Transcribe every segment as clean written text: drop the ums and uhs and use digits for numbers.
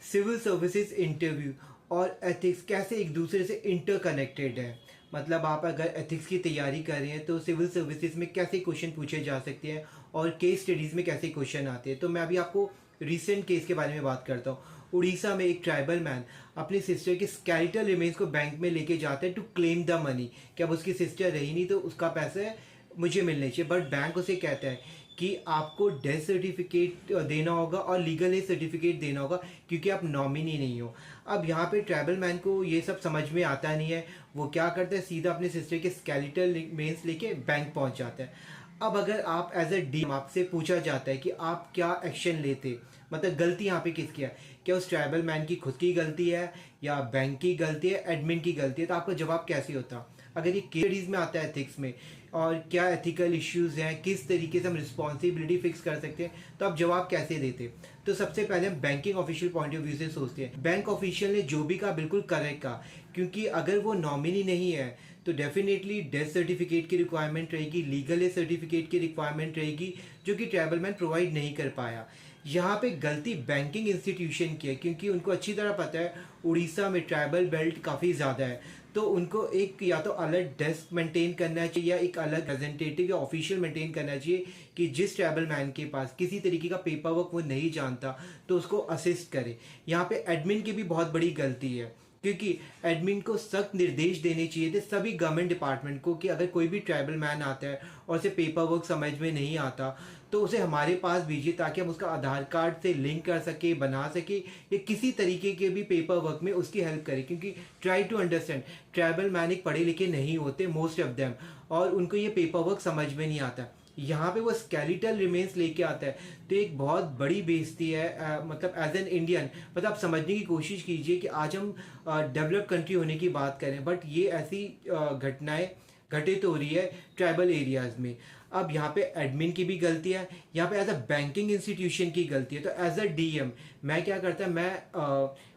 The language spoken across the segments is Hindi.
सिविल सर्विसेज इंटरव्यू और एथिक्स कैसे एक दूसरे से इंटरकनेक्टेड है। मतलब आप अगर एथिक्स की तैयारी कर रहे हैं तो सिविल सर्विसेज में कैसे क्वेश्चन पूछे जा सकते हैं और केस स्टडीज़ में कैसे क्वेश्चन आते हैं। तो मैं अभी आपको रिसेंट केस के बारे में बात करता हूँ। उड़ीसा में एक ट्राइबल मैन अपनी सिस्टर के स्केलेटल रिमेन्स को बैंक में लेके जाते हैं टू क्लेम द मनी कि अब उसकी सिस्टर रही नहीं तो उसका पैसा मुझे मिलने चाहिए। बट बैंक उसे कहता है कि आपको डेथ सर्टिफिकेट देना होगा और लीगल एज सर्टिफिकेट देना होगा क्योंकि आप नॉमिनी नहीं हो। अब यहाँ पे ट्राइबल मैन को ये सब समझ में आता नहीं है। वो क्या करता है, सीधा अपने सिस्टर के स्केलेटल रिमेन्स लेके बैंक पहुँच जाता है। अब अगर आप एज ए डी आपसे पूछा जाता है कि आप क्या एक्शन लेते, मतलब गलती यहाँ पे किसकी है, क्या उस ट्राइबल मैन की खुद की गलती है या बैंक की गलती है, एडमिन की गलती है, तो आपका जवाब कैसे होता। अगर ये केस स्टडीज़ में आता है एथिक्स में और क्या एथिकल इश्यूज हैं, किस तरीके से हम रिस्पॉन्सिबिलिटी फिक्स कर सकते हैं, तो आप जवाब कैसे देते। तो सबसे पहले हम banking official point of view से सोचते हैं। बैंक ऑफिशियल ने जो भी कहा बिल्कुल करेक्ट कहा, क्योंकि अगर वो नॉमिनी नहीं है तो डेफिनेटली डेथ सर्टिफिकेट की रिक्वायरमेंट रहेगी, लीगल एज सर्टिफिकेट की रिक्वायरमेंट रहेगी, जो कि ट्राइबल मैन प्रोवाइड नहीं कर पाया। यहाँ पे गलती बैंकिंग इंस्टीट्यूशन की है, क्योंकि उनको अच्छी तरह पता है उड़ीसा में ट्राइबल बेल्ट काफ़ी ज़्यादा है, तो उनको एक या तो अलग डेस्क मेंटेन करना चाहिए या एक अलग रिप्रेजेंटेटिव या ऑफिशियल मेंटेन करना चाहिए कि जिस ट्राइबल मैन के पास किसी तरीके का पेपर वर्क वो नहीं जानता तो उसको असिस्ट करे। यहाँ पे एडमिन की भी बहुत बड़ी गलती है, क्योंकि एडमिन को सख्त निर्देश देने चाहिए थे सभी गवर्नमेंट डिपार्टमेंट को कि अगर कोई भी ट्राइबल मैन आता है और उसे पेपर वर्क समझ में नहीं आता तो उसे हमारे पास भेजिए ताकि हम उसका आधार कार्ड से लिंक कर सके, बना सके, या किसी तरीके के भी पेपर वर्क में उसकी हेल्प करें। क्योंकि try to understand, tribal man एक पढ़े लिखे नहीं होते मोस्ट ऑफ देम, और उनको ये पेपर वर्क समझ में नहीं आता। यहाँ पे वो स्केलेटल रिमेन्स लेके आता है तो एक बहुत बड़ी बेइज्जती है। मतलब एज एन इंडियन, मतलब आप समझने की कोशिश कीजिए कि आज हम डेवलप कंट्री होने की बात करें, बट ये ऐसी घटनाएं घटित हो रही है ट्राइबल एरियाज में। अब यहाँ पे एडमिन की भी गलती है, यहाँ पे एज अ बैंकिंग इंस्टीट्यूशन की गलती है। तो एज अ डीएम मैं क्या करता, मैं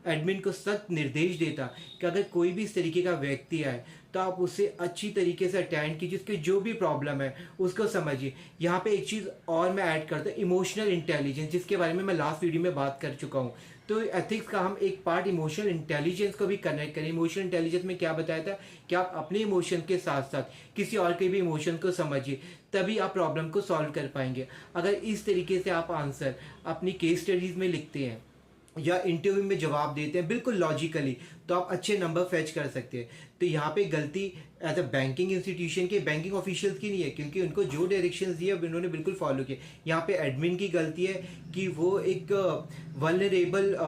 एडमिन को सख्त निर्देश देता कि अगर कोई भी इस तरीके का व्यक्ति आए तो आप उसे अच्छी तरीके से अटेंड कीजिए, उसके जो भी प्रॉब्लम है उसको समझिए। यहाँ पे एक चीज़ और मैं ऐड करता हूँ, इमोशनल इंटेलिजेंस, जिसके बारे में मैं लास्ट वीडियो में बात कर चुका हूँ। तो एथिक्स का हम एक पार्ट इमोशनल इंटेलिजेंस को भी कनेक्ट करें। इमोशनल इंटेलिजेंस में क्या बताया था कि आप अपने इमोशन के साथ साथ किसी और के भी इमोशन को समझिए, तभी आप प्रॉब्लम को सॉल्व कर पाएंगे। अगर इस तरीके से आप आंसर अपनी केस स्टडीज़ में लिखते हैं या इंटरव्यू में जवाब देते हैं बिल्कुल लॉजिकली, तो आप अच्छे नंबर फैच कर सकते हैं। तो यहाँ पे गलती एज अ बैंकिंग इंस्टीट्यूशन के, बैंकिंग ऑफिशियल्स की नहीं है, क्योंकि उनको जो डायरेक्शंस दिए उन्होंने बिल्कुल फॉलो किए। यहाँ पे एडमिन की गलती है कि वो एक वल्नरेबल